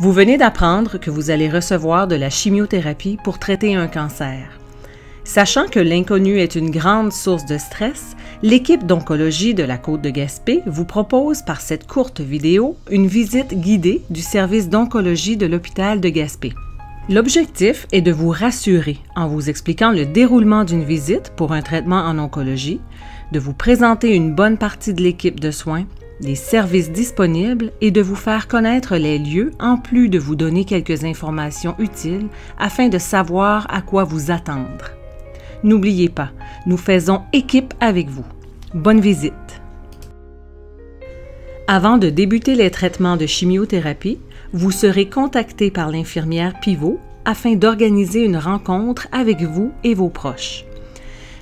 Vous venez d'apprendre que vous allez recevoir de la chimiothérapie pour traiter un cancer. Sachant que l'inconnu est une grande source de stress, l'équipe d'oncologie de la Côte de Gaspé vous propose par cette courte vidéo une visite guidée du service d'oncologie de l'hôpital de Gaspé. L'objectif est de vous rassurer en vous expliquant le déroulement d'une visite pour un traitement en oncologie, de vous présenter une bonne partie de l'équipe de soins, les services disponibles et de vous faire connaître les lieux en plus de vous donner quelques informations utiles afin de savoir à quoi vous attendre. N'oubliez pas, nous faisons équipe avec vous. Bonne visite! Avant de débuter les traitements de chimiothérapie, vous serez contacté par l'infirmière pivot afin d'organiser une rencontre avec vous et vos proches.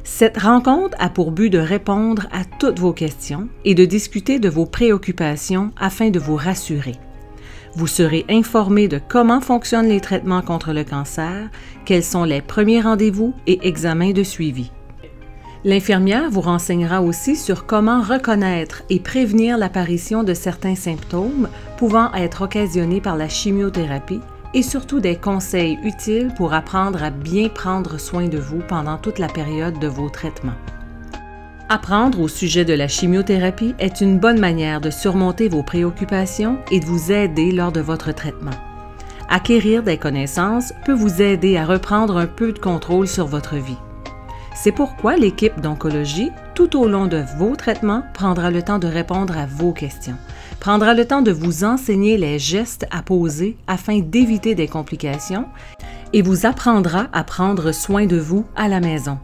Cette rencontre a pour but de répondre à toutes vos questions et de discuter de vos préoccupations afin de vous rassurer. Vous serez informé de comment fonctionnent les traitements contre le cancer, quels sont les premiers rendez-vous et examens de suivi. L'infirmière vous renseignera aussi sur comment reconnaître et prévenir l'apparition de certains symptômes pouvant être occasionnés par la chimiothérapie et surtout des conseils utiles pour apprendre à bien prendre soin de vous pendant toute la période de vos traitements. Apprendre au sujet de la chimiothérapie est une bonne manière de surmonter vos préoccupations et de vous aider lors de votre traitement. Acquérir des connaissances peut vous aider à reprendre un peu de contrôle sur votre vie. C'est pourquoi l'équipe d'oncologie, tout au long de vos traitements, prendra le temps de répondre à vos questions, prendra le temps de vous enseigner les gestes à poser afin d'éviter des complications et vous apprendra à prendre soin de vous à la maison.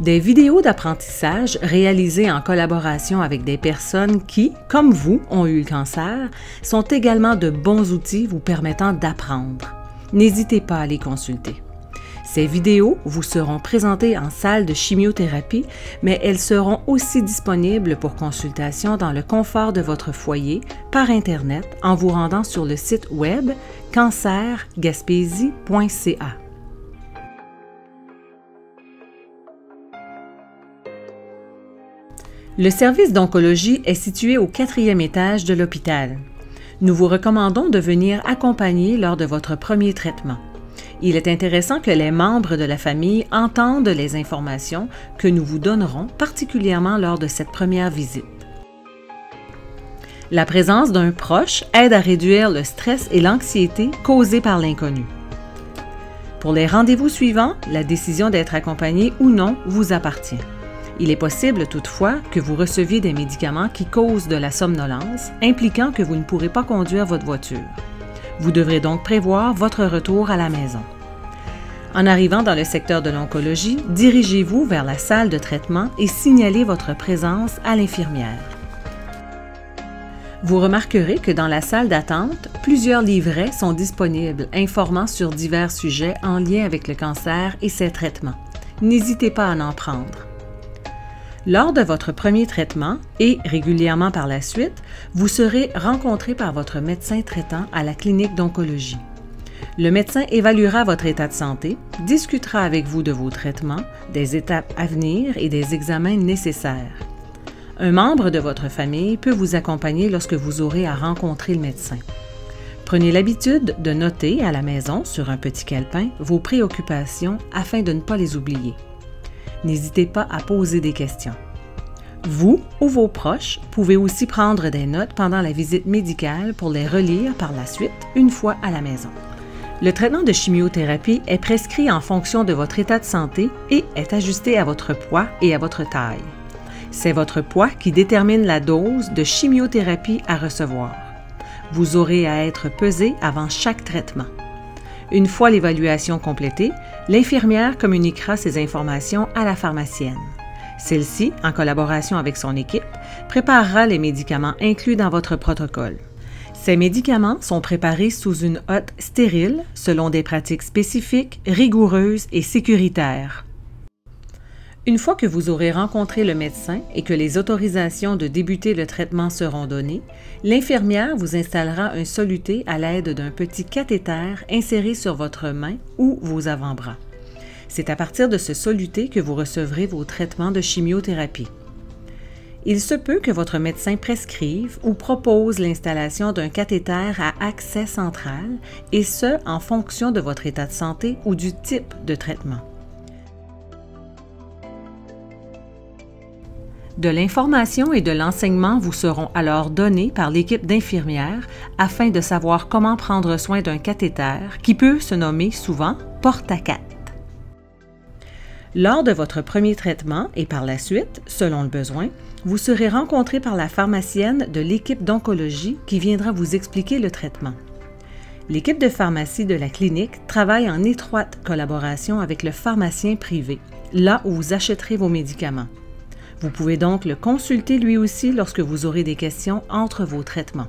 Des vidéos d'apprentissage réalisées en collaboration avec des personnes qui, comme vous, ont eu le cancer, sont également de bons outils vous permettant d'apprendre. N'hésitez pas à les consulter. Ces vidéos vous seront présentées en salle de chimiothérapie, mais elles seront aussi disponibles pour consultation dans le confort de votre foyer par Internet en vous rendant sur le site web cancergaspésie.ca. Le service d'oncologie est situé au 4e étage de l'hôpital. Nous vous recommandons de venir accompagner lors de votre premier traitement. Il est intéressant que les membres de la famille entendent les informations que nous vous donnerons, particulièrement lors de cette première visite. La présence d'un proche aide à réduire le stress et l'anxiété causés par l'inconnu. Pour les rendez-vous suivants, la décision d'être accompagné ou non vous appartient. Il est possible toutefois que vous receviez des médicaments qui causent de la somnolence, impliquant que vous ne pourrez pas conduire votre voiture. Vous devrez donc prévoir votre retour à la maison. En arrivant dans le secteur de l'oncologie, dirigez-vous vers la salle de traitement et signalez votre présence à l'infirmière. Vous remarquerez que dans la salle d'attente, plusieurs livrets sont disponibles informant sur divers sujets en lien avec le cancer et ses traitements. N'hésitez pas à en prendre. Lors de votre premier traitement et régulièrement par la suite, vous serez rencontré par votre médecin traitant à la clinique d'oncologie. Le médecin évaluera votre état de santé, discutera avec vous de vos traitements, des étapes à venir et des examens nécessaires. Un membre de votre famille peut vous accompagner lorsque vous aurez à rencontrer le médecin. Prenez l'habitude de noter à la maison sur un petit calepin vos préoccupations afin de ne pas les oublier. N'hésitez pas à poser des questions. Vous ou vos proches pouvez aussi prendre des notes pendant la visite médicale pour les relire par la suite une fois à la maison. Le traitement de chimiothérapie est prescrit en fonction de votre état de santé et est ajusté à votre poids et à votre taille. C'est votre poids qui détermine la dose de chimiothérapie à recevoir. Vous aurez à être pesé avant chaque traitement. Une fois l'évaluation complétée, l'infirmière communiquera ces informations à la pharmacienne. Celle-ci, en collaboration avec son équipe, préparera les médicaments inclus dans votre protocole. Ces médicaments sont préparés sous une hotte stérile selon des pratiques spécifiques, rigoureuses et sécuritaires. Une fois que vous aurez rencontré le médecin et que les autorisations de débuter le traitement seront données, l'infirmière vous installera un soluté à l'aide d'un petit cathéter inséré sur votre main ou vos avant-bras. C'est à partir de ce soluté que vous recevrez vos traitements de chimiothérapie. il se peut que votre médecin prescrive ou propose l'installation d'un cathéter à accès central, et ce, en fonction de votre état de santé ou du type de traitement. De l'information et de l'enseignement vous seront alors donnés par l'équipe d'infirmières afin de savoir comment prendre soin d'un cathéter qui peut se nommer souvent porte-à-cat. Lors de votre premier traitement et par la suite, selon le besoin, vous serez rencontré par la pharmacienne de l'équipe d'oncologie qui viendra vous expliquer le traitement. L'équipe de pharmacie de la clinique travaille en étroite collaboration avec le pharmacien privé, là où vous achèterez vos médicaments. Vous pouvez donc le consulter lui aussi lorsque vous aurez des questions entre vos traitements.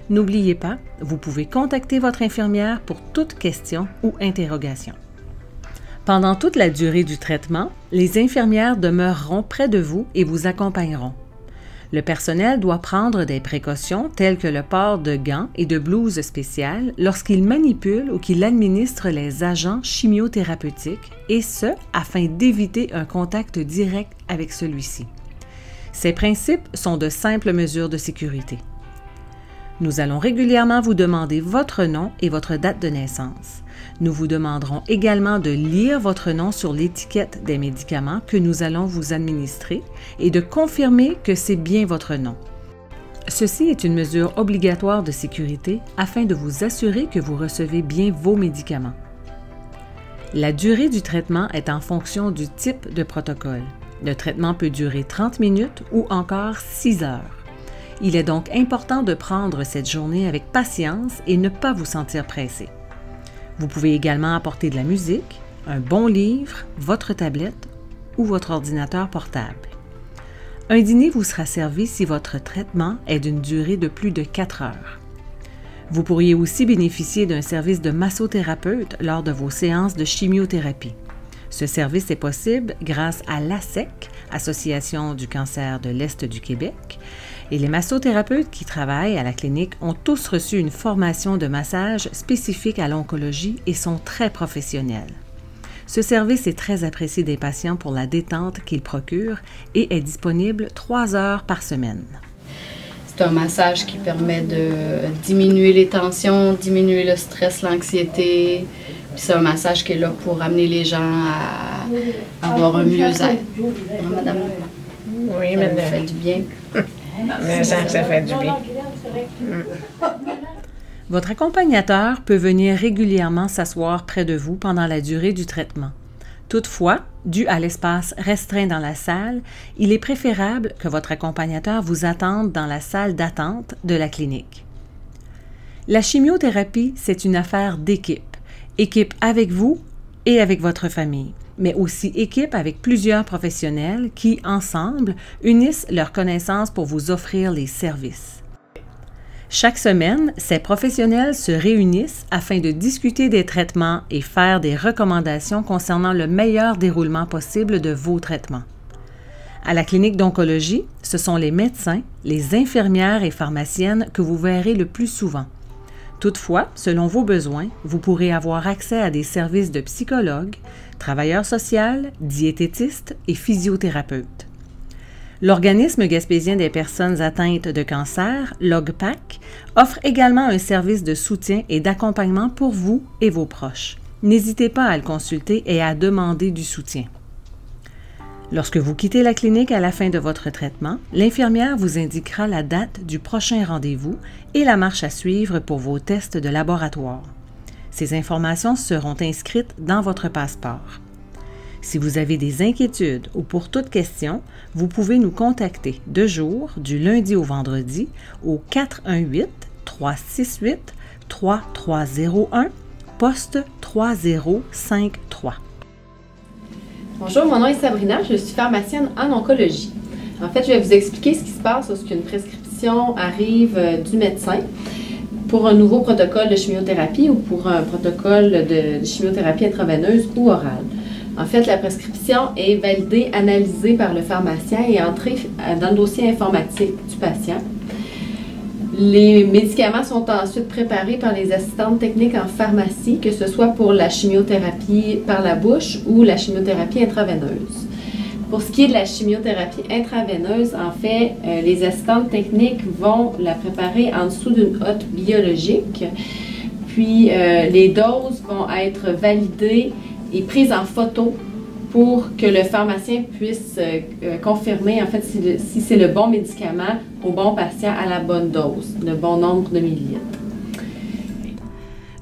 N'oubliez pas, vous pouvez contacter votre infirmière pour toute question ou interrogation. Pendant toute la durée du traitement, les infirmières demeureront près de vous et vous accompagneront. Le personnel doit prendre des précautions telles que le port de gants et de blouses spéciales lorsqu'il manipule ou qu'il administre les agents chimiothérapeutiques, et ce, afin d'éviter un contact direct avec celui-ci. Ces principes sont de simples mesures de sécurité. Nous allons régulièrement vous demander votre nom et votre date de naissance. Nous vous demanderons également de lire votre nom sur l'étiquette des médicaments que nous allons vous administrer et de confirmer que c'est bien votre nom. Ceci est une mesure obligatoire de sécurité afin de vous assurer que vous recevez bien vos médicaments. La durée du traitement est en fonction du type de protocole. Le traitement peut durer 30 minutes ou encore 6 heures. Il est donc important de prendre cette journée avec patience et ne pas vous sentir pressé. Vous pouvez également apporter de la musique, un bon livre, votre tablette ou votre ordinateur portable. Un dîner vous sera servi si votre traitement est d'une durée de plus de 4 heures. Vous pourriez aussi bénéficier d'un service de massothérapeute lors de vos séances de chimiothérapie. Ce service est possible grâce à l'ASEC, Association du cancer de l'Est du Québec, et les massothérapeutes qui travaillent à la clinique ont tous reçu une formation de massage spécifique à l'oncologie et sont très professionnels. Ce service est très apprécié des patients pour la détente qu'il procure et est disponible 3 heures par semaine. C'est un massage qui permet de diminuer les tensions, diminuer le stress, l'anxiété. C'est un massage qui est là pour amener les gens à avoir un mieux-être. Hein, madame? Oui, madame. Ça fait du bien. Mais ça fait du bien. Votre accompagnateur peut venir régulièrement s'asseoir près de vous pendant la durée du traitement. Toutefois, dû à l'espace restreint dans la salle, il est préférable que votre accompagnateur vous attende dans la salle d'attente de la clinique. La chimiothérapie, c'est une affaire d'équipe. Équipe avec vous et avec votre famille, mais aussi équipe avec plusieurs professionnels qui, ensemble, unissent leurs connaissances pour vous offrir les services. Chaque semaine, ces professionnels se réunissent afin de discuter des traitements et faire des recommandations concernant le meilleur déroulement possible de vos traitements. À la clinique d'oncologie, ce sont les médecins, les infirmières et pharmaciennes que vous verrez le plus souvent. Toutefois, selon vos besoins, vous pourrez avoir accès à des services de psychologues, travailleurs sociaux, diététistes et physiothérapeutes. L'Organisme gaspésien des personnes atteintes de cancer, l'OGPAC, offre également un service de soutien et d'accompagnement pour vous et vos proches. N'hésitez pas à le consulter et à demander du soutien. Lorsque vous quittez la clinique à la fin de votre traitement, l'infirmière vous indiquera la date du prochain rendez-vous et la marche à suivre pour vos tests de laboratoire. Ces informations seront inscrites dans votre passeport. Si vous avez des inquiétudes ou pour toute question, vous pouvez nous contacter de jour, du lundi au vendredi, au 418-368-3301, poste 3053. Bonjour, mon nom est Sabrina, je suis pharmacienne en oncologie. En fait, je vais vous expliquer ce qui se passe lorsqu'une prescription arrive du médecin pour un nouveau protocole de chimiothérapie ou pour un protocole de chimiothérapie intraveineuse ou orale. En fait, la prescription est validée, analysée par le pharmacien et entrée dans le dossier informatique du patient. Les médicaments sont ensuite préparés par les assistantes techniques en pharmacie, que ce soit pour la chimiothérapie par la bouche ou la chimiothérapie intraveineuse. Pour ce qui est de la chimiothérapie intraveineuse, en fait, les assistantes techniques vont la préparer en dessous d'une hotte biologique. Puis, les doses vont être validées et prises en photo pour que le pharmacien puisse confirmer, en fait, si c'est le bon médicament au bon patient à la bonne dose, le bon nombre de millilitres.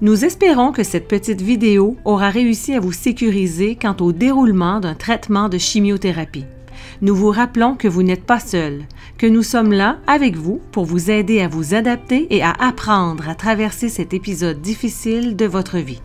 Nous espérons que cette petite vidéo aura réussi à vous sécuriser quant au déroulement d'un traitement de chimiothérapie. Nous vous rappelons que vous n'êtes pas seul, que nous sommes là avec vous pour vous aider à vous adapter et à apprendre à traverser cet épisode difficile de votre vie.